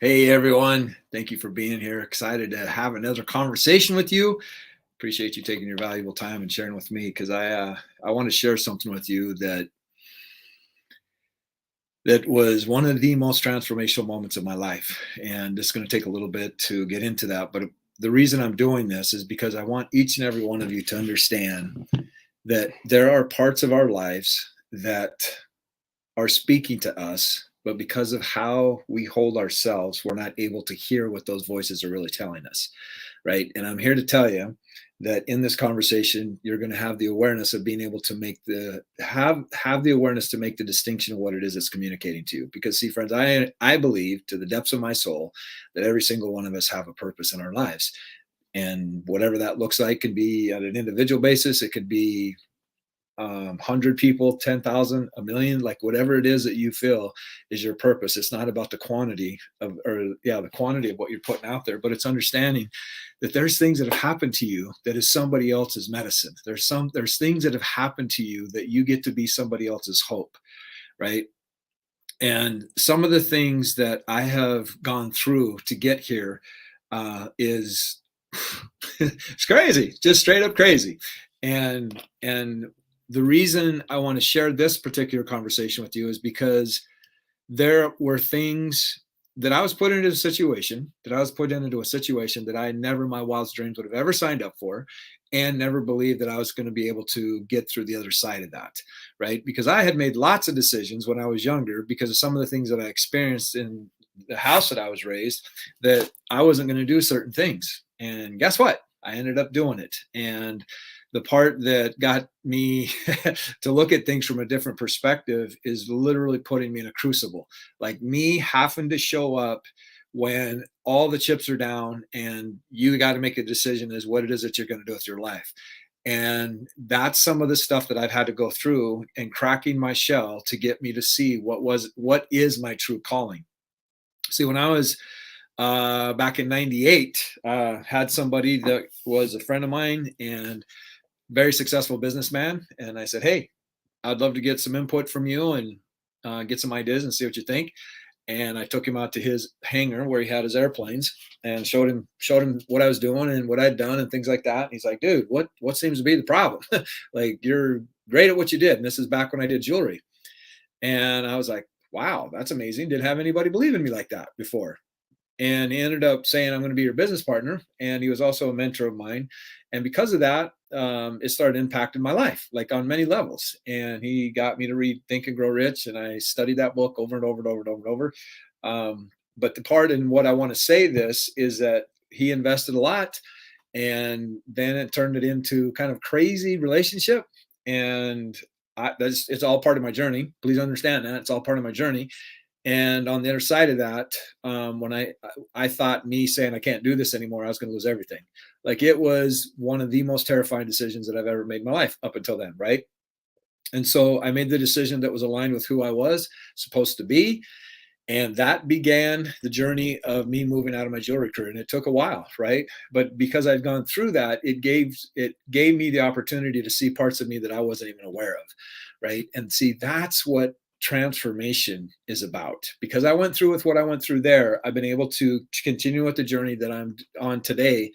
Hey everyone, thank you for being here. Excited to have another conversation with you. Appreciate you taking your valuable time and sharing with me because I want to share something with you that was one of the most transformational moments of my life. And it's going to take a little bit to get into that, but the reason I'm doing this is because I want each and every one of you to understand that there are parts of our lives that are speaking to us, but because of how we hold ourselves, we're not able to hear what those voices are really telling us, right? And I'm here to tell you that in this conversation, you're going to have the awareness of being able to make the awareness to make the distinction of what it is that's communicating to you. Because see, friends, I believe to the depths of my soul that every single one of us have a purpose in our lives. And whatever that looks like can be on an individual basis. It could be 100 people, 10,000, a million, like whatever it is that you feel is your purpose. It's not about the quantity the quantity of what you're putting out there, but it's understanding that there's things that have happened to you that is somebody else's medicine. There's things that have happened to you that you get to be somebody else's hope, right? And some of the things that I have gone through to get here is it's crazy, just straight up crazy. And the reason I want to share this particular conversation with you is because there were things that I was put into a situation that I never in my wildest dreams would have ever signed up for, and never believed that I was going to be able to get through the other side of that, right? Because I had made lots of decisions when I was younger because of some of the things that I experienced in the house that I was raised, that I wasn't going to do certain things. And guess what? I ended up doing it. And the part that got me to look at things from a different perspective is literally putting me in a crucible, like me having to show up when all the chips are down and you got to make a decision as what it is that you're going to do with your life. And that's some of the stuff that I've had to go through and cracking my shell to get me to see what is my true calling. See, when I was back in 98, had somebody that was a friend of mine and very successful businessman. And I said, hey, I'd love to get some input from you and get some ideas and see what you think. And I took him out to his hangar where he had his airplanes and showed him what I was doing and what I'd done and things like that. And he's like, dude, what seems to be the problem? Like, you're great at what you did. And this is back when I did jewelry. And I was like, wow, that's amazing. Didn't have anybody believe in me like that before. And he ended up saying, I'm going to be your business partner. And he was also a mentor of mine. And because of that, it started impacting my life, like on many levels. And he got me to read Think and Grow Rich. And I studied that book over and over and over and over and over. But the part in what I want to say this is that he invested a lot. And then it turned it into kind of crazy relationship. And it's all part of my journey. Please understand that it's all part of my journey. And on the other side of that, when I thought me saying I can't do this anymore, I was going to lose everything. Like, it was one of the most terrifying decisions that I've ever made in my life up until then, right? And so I made the decision that was aligned with who I was supposed to be. And that began the journey of me moving out of my jewelry career. And it took a while, right? But because I'd gone through that, it gave me the opportunity to see parts of me that I wasn't even aware of, right? And see, that's what transformation is about. Because I went through with what I went through there, I've been able to continue with the journey that I'm on today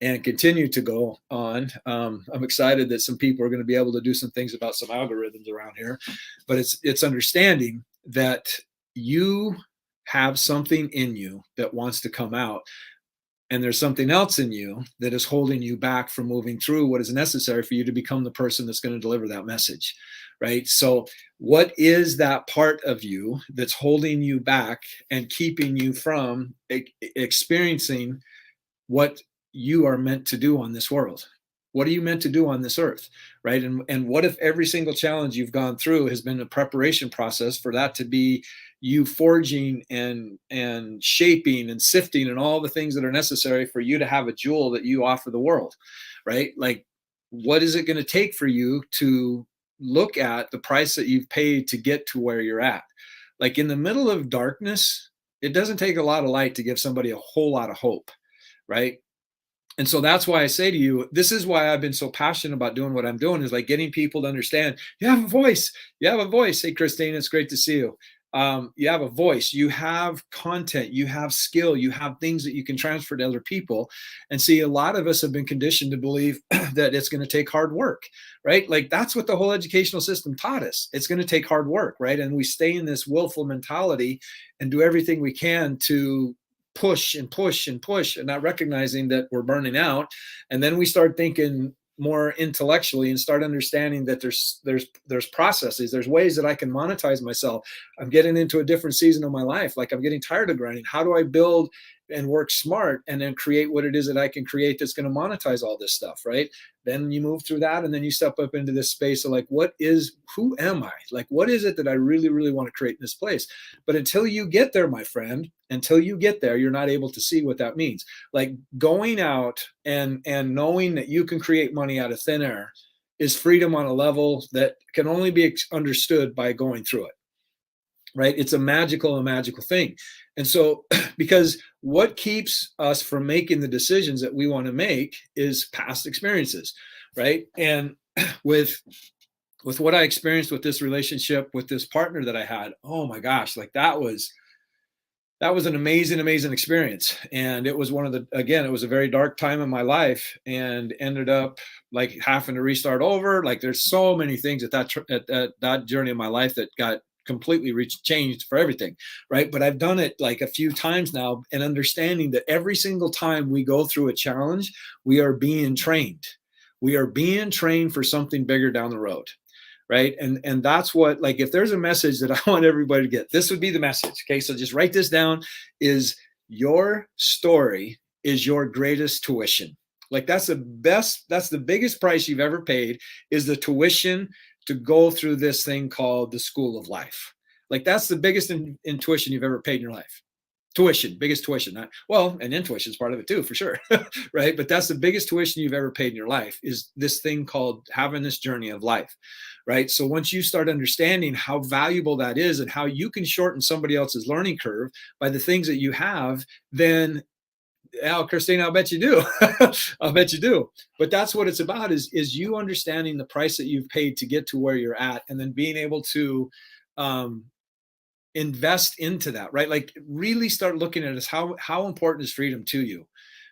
and continue to go on. I'm excited that some people are going to be able to do some things about some algorithms around here, but it's understanding that you have something in you that wants to come out, and there's something else in you that is holding you back from moving through what is necessary for you to become the person that's going to deliver that message, right? So what is that part of you that's holding you back and keeping you from experiencing what you are meant to do on this world? What are you meant to do on this earth, right? And what if every single challenge you've gone through has been a preparation process for that to be you forging and shaping and sifting and all the things that are necessary for you to have a jewel that you offer the world, right? Like, what is it going to take for you to look at the price that you've paid to get to where you're at? Like, in the middle of darkness, it doesn't take a lot of light to give somebody a whole lot of hope, right? And so that's why I say to you, this is why I've been so passionate about doing what I'm doing, is like getting people to understand you have a voice. You have a voice. Hey, Christine, it's great to see you. You have a voice, you have content, you have skill, you have things that you can transfer to other people. And see, a lot of us have been conditioned to believe that it's going to take hard work, right? Like that's what the whole educational system taught us. It's going to take hard work, right? And we stay in this willful mentality and do everything we can to push and push and push and not recognizing that we're burning out. And then we start thinking more intellectually and start understanding that there's processes, there's ways that I can monetize myself. I'm getting into a different season of my life. Like I'm getting tired of grinding. How do I build and work smart and then create what it is that I can create that's going to monetize all this stuff, right? Then you move through that and then you step up into this space of like, who am I? Like, what is it that I really, really want to create in this place? But until you get there, my friend, until you get there, you're not able to see what that means. Like going out and knowing that you can create money out of thin air is freedom on a level that can only be understood by going through it, right? It's a magical thing. And so, because what keeps us from making the decisions that we want to make is past experiences, right? And with what I experienced with this relationship with this partner that I had, oh my gosh, like that was an amazing experience. And it was it was a very dark time in my life and ended up like having to restart over. Like there's so many things at that journey of my life that got completely changed for everything, right? But I've done it like a few times now, and understanding that every single time we go through a challenge, we are being trained. We are being trained for something bigger down the road, right? And that's what, like, if there's a message that I want everybody to get, this would be the message. Okay, so just write this down: is your story is your greatest tuition. Like that's the biggest price you've ever paid, is the tuition to go through this thing called the school of life. Like that's the biggest intuition you've ever paid in your life. Tuition, biggest tuition. And intuition is part of it too, for sure. Right? But that's the biggest tuition you've ever paid in your life, is this thing called having this journey of life. Right? So once you start understanding how valuable that is and how you can shorten somebody else's learning curve by the things that you have, then Christina, I'll bet you do. I'll bet you do. But that's what it's about, is you understanding the price that you've paid to get to where you're at, and then being able to invest into that, right? Like really start looking at it as how important is freedom to you,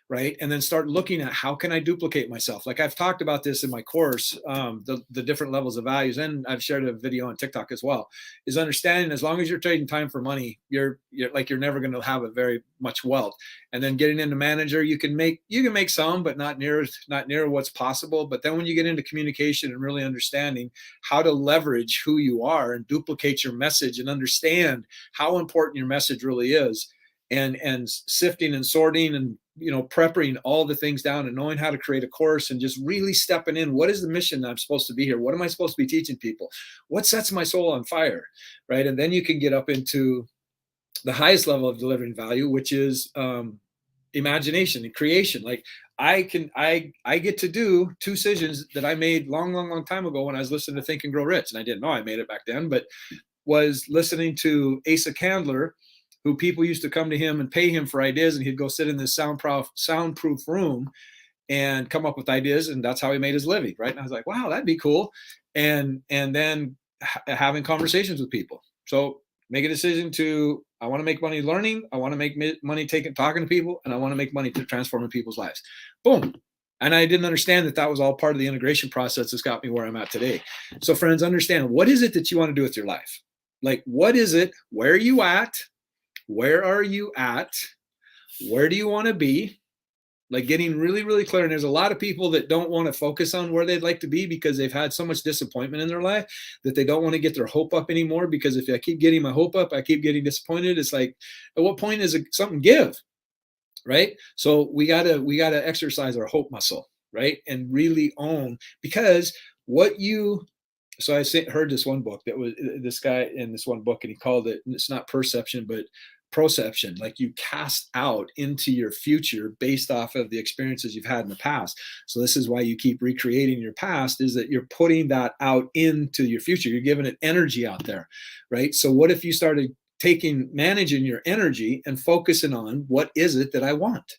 right? And then start looking at how can I duplicate myself? Like I've talked about this in my course, the different levels of values, and I've shared a video on TikTok as well, is understanding as long as you're trading time for money, you're never going to have a very much wealth. And then getting into manager, you can make some, but not near what's possible. But then when you get into communication and really understanding how to leverage who you are and duplicate your message and understand how important your message really is, and sifting and sorting and prepping all the things down and knowing how to create a course and just really stepping in. What is the mission that I'm supposed to be here? What am I supposed to be teaching people? What sets my soul on fire, right? And then you can get up into the highest level of delivering value, which is imagination and creation. Like I get to do two decisions that I made long time ago when I was listening to Think and Grow Rich, and I didn't know I made it back then, but was listening to Asa Candler, who people used to come to him and pay him for ideas, and he'd go sit in this soundproof room and come up with ideas, and that's how he made his living, right? And I was like, wow, that'd be cool. And then having conversations with people. So make a decision to, I want to make money learning, I want to make money talking to people, and I want to make money to transforming people's lives. Boom. And I didn't understand that was all part of the integration process that's got me where I'm at today. So friends, understand, what is it that you want to do with your life? Like, what is it? Where are you at? Where are you at? Where do you want to be? Like getting really, really clear. And there's a lot of people that don't want to focus on where they'd like to be because they've had so much disappointment in their life that they don't want to get their hope up anymore. Because if I keep getting my hope up, I keep getting disappointed. It's like, at what point is it something give? Right? So we gotta exercise our hope muscle, right? And really own, because so I heard this one book that was this guy in this one book, and he called it, it's not perception, but proception. Like you cast out into your future based off of the experiences you've had in the past. So this is why you keep recreating your past, is that you're putting that out into your future. You're giving it energy out there, right? So what if you started managing your energy and focusing on what is it that I want?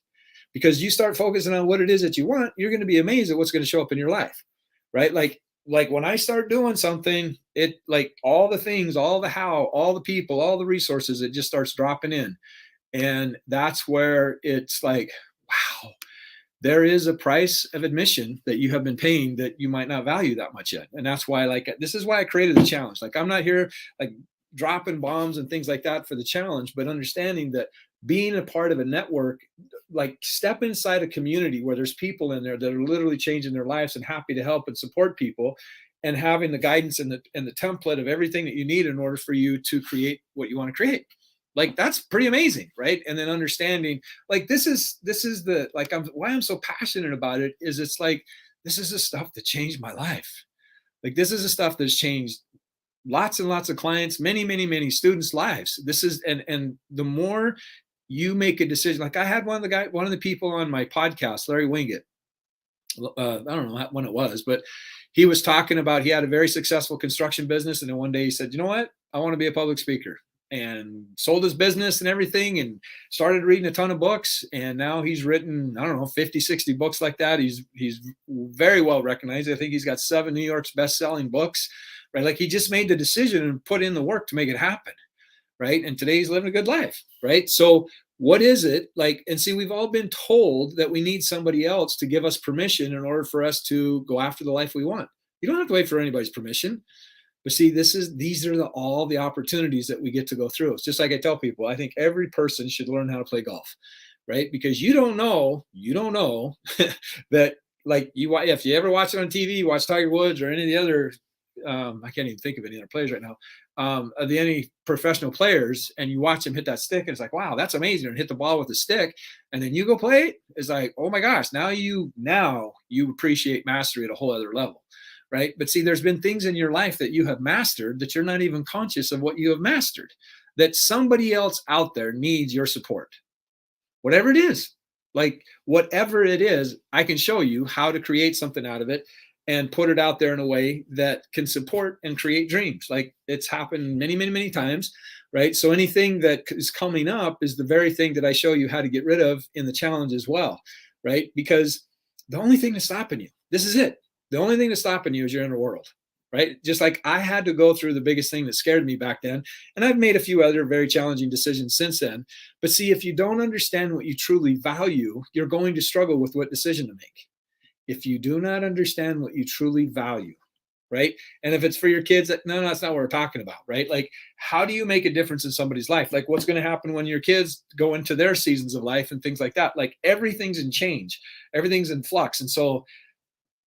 Because you start focusing on what it is that you want, you're going to be amazed at what's going to show up in your life, right? Like like when I start doing something, it like all the things, all the how, all the people, all the resources, it just starts dropping in. And that's where it's like, wow, there is a price of admission that you have been paying that you might not value that much yet. And that's why, like, this is why I created the challenge. Like, I'm not here like dropping bombs and things like that for the challenge, but understanding that being a part of a network, like step inside a community where there's people in there that are literally changing their lives and happy to help and support people, and having the guidance and the template of everything that you need in order for you to create what you want to create. Like that's pretty amazing, right? And then understanding, like, this is the, like, I'm why I'm so passionate about it is it's like this is the stuff that changed my life. Like this is the stuff that's changed lots and lots of clients, many students' lives. This is, and the more you make a decision, like I had one of the people on my podcast, Larry Winget. I don't know when it was, but he was talking about he had a very successful construction business, and then one day he said, "You know what? I want to be a public speaker." And sold his business and everything and started reading a ton of books. And now he's written, I don't know, 50, 60 books like that. He's very well recognized. I think he's got 7 New York's best-selling books, right? Like he just made the decision and put in the work to make it happen, right? And today he's living a good life, right? So what is it like? And see, we've all been told that we need somebody else to give us permission in order for us to go after the life we want. You don't have to wait for anybody's permission. But see, these are all the opportunities that we get to go through. It's just like I tell people, I think every person should learn how to play golf, right? Because you don't know that, like, if you ever watch it on TV, you watch Tiger Woods or any of the other, I can't even think of any other players right now, any professional players, and you watch them hit that stick, and it's like, wow, that's amazing, and hit the ball with the stick, and then you go play it, it's like, oh my gosh, now you appreciate mastery at a whole other level. Right. But see, there's been things in your life that you have mastered that you're not even conscious of what you have mastered, that somebody else out there needs your support, whatever it is. Like whatever it is, I can show you how to create something out of it and put it out there in a way that can support and create dreams. Like it's happened many times. Right. So anything that is coming up is the very thing that I show you how to get rid of in the challenge as well. Right. Because the only thing that's stopping you, this is it. The only thing that's stopping you is your inner world, right? Just like I had to go through the biggest thing that scared me back then. And I've made a few other very challenging decisions since then. But see, if you don't understand what you truly value, you're going to struggle with what decision to make. If you do not understand what you truly value, right? And if it's for your kids, no, that's not what we're talking about, right? Like, how do you make a difference in somebody's life? Like, what's going to happen when your kids go into their seasons of life and things like that? Like, everything's in change, everything's in flux. And so,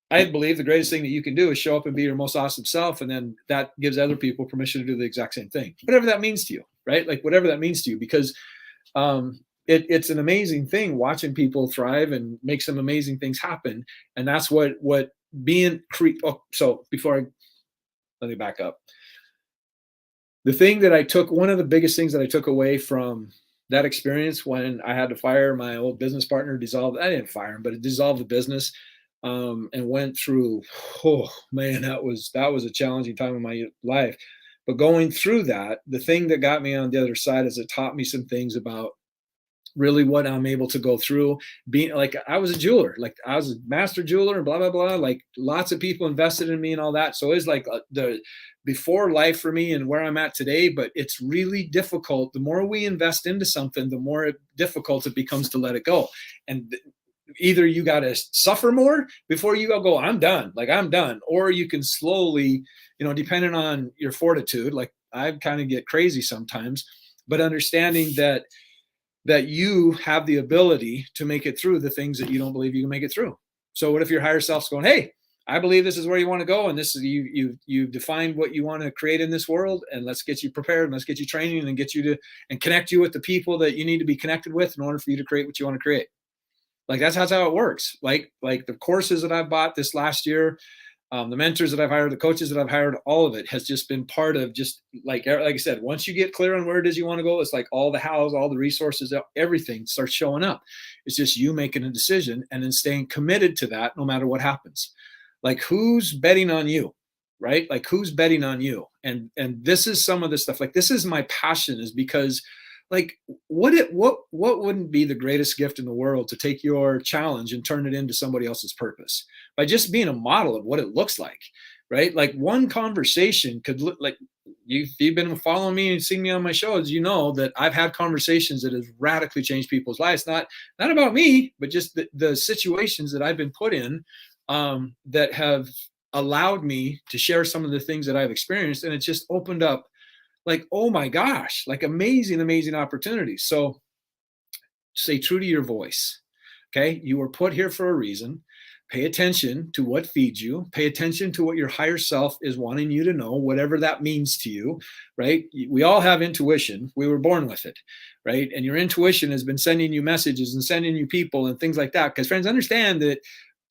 I believe the greatest thing that you can do is show up and be your most awesome self. And then that gives other people permission to do the exact same thing, whatever that means to you, right? Like whatever that means to you, because it's an amazing thing watching people thrive and make some amazing things happen. And that's what being, so let me back up. The thing that one of the biggest things that I took away from that experience when I had to fire my old business partner, I didn't fire him, but it dissolved the business. And went through, oh man, that was a challenging time in my life. But going through that, the thing that got me on the other side is it taught me some things about really what I'm able to go through. Being like, I was a jeweler, like I was a master jeweler and blah, blah, blah. Like lots of people invested in me and all that. So it's like the before life for me and where I'm at today, but it's really difficult. The more we invest into something, the more difficult it becomes to let it go. And either you got to suffer more before you go, I'm done, or you can slowly, depending on your fortitude, like I kind of get crazy sometimes, but understanding that you have the ability to make it through the things that you don't believe you can make it through. So what if your higher self's going, hey, I believe this is where you want to go, and this is you've defined what you want to create in this world, and let's get you prepared, and let's get you training, and get you to and connect you with the people that you need to be connected with in order for you to create what you want to create. Like that's how it works. Like the courses that I've bought this last year, the mentors that I've hired, the coaches that I've hired, all of it has just been part of just like I said, once you get clear on where it is you want to go, it's like all the hows, all the resources, everything starts showing up. It's just you making a decision and then staying committed to that no matter what happens. Like who's betting on you, right? Like who's betting on you? And this is some of the stuff. Like this is my passion, is because like what wouldn't be the greatest gift in the world to take your challenge and turn it into somebody else's purpose by just being a model of what it looks like. right? Like one conversation could look like you've been following me and seen me on my shows, you know that I've had conversations that have radically changed people's lives. Not about me, but just the situations that I've been put in, that have allowed me to share some of the things that I've experienced. And it's just opened up like, oh my gosh, like amazing, amazing opportunities. So stay true to your voice. Okay. You were put here for a reason. Pay attention to what feeds you. Pay attention to what your higher self is wanting you to know, whatever that means to you, right? We all have intuition. We were born with it, right? And your intuition has been sending you messages and sending you people and things like that. Because friends, understand that,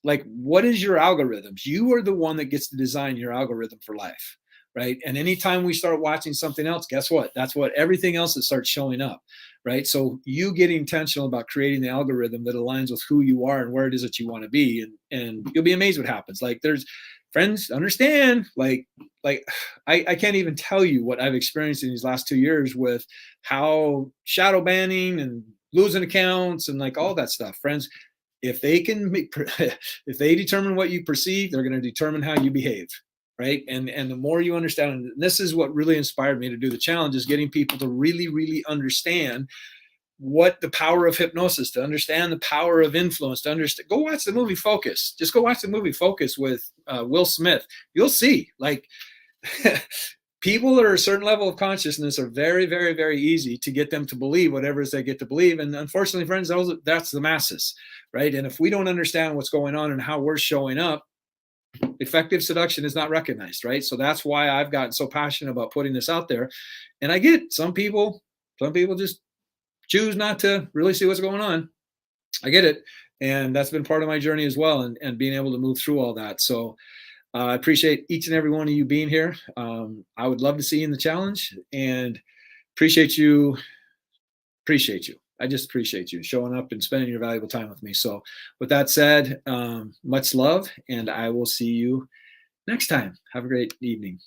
like, what is your algorithms? You are the one that gets to design your algorithm for life, right? And anytime we start watching something else, guess what? That's what everything else that starts showing up, right? So you get intentional about creating the algorithm that aligns with who you are and where it is that you want to be, and you'll be amazed what happens. Like, there's friends, understand, like I can't even tell you what I've experienced in these last 2 years with how shadow banning and losing accounts and like all that stuff. Friends, if they can make, if they determine what you perceive, they're going to determine how you behave, right? And the more you understand, and this is what really inspired me to do the challenge, is getting people to really, really understand what the power of hypnosis, to understand the power of influence, to understand. Go watch the movie Focus. Just go watch the movie Focus with Will Smith. You'll see, like, people that are a certain level of consciousness are very, very, very easy to get them to believe whatever it is they get to believe. And unfortunately, friends, that's the masses, right? And if we don't understand what's going on and how we're showing up, effective seduction is not recognized, right? So that's why I've gotten so passionate about putting this out there. And I get some people just choose not to really see what's going on. I get it. And that's been part of my journey as well, and being able to move through all that. So I appreciate each and every one of you being here. I would love to see you in the challenge, and appreciate you. Appreciate you. I just appreciate you showing up and spending your valuable time with me. So with that said, much love, and I will see you next time. Have a great evening.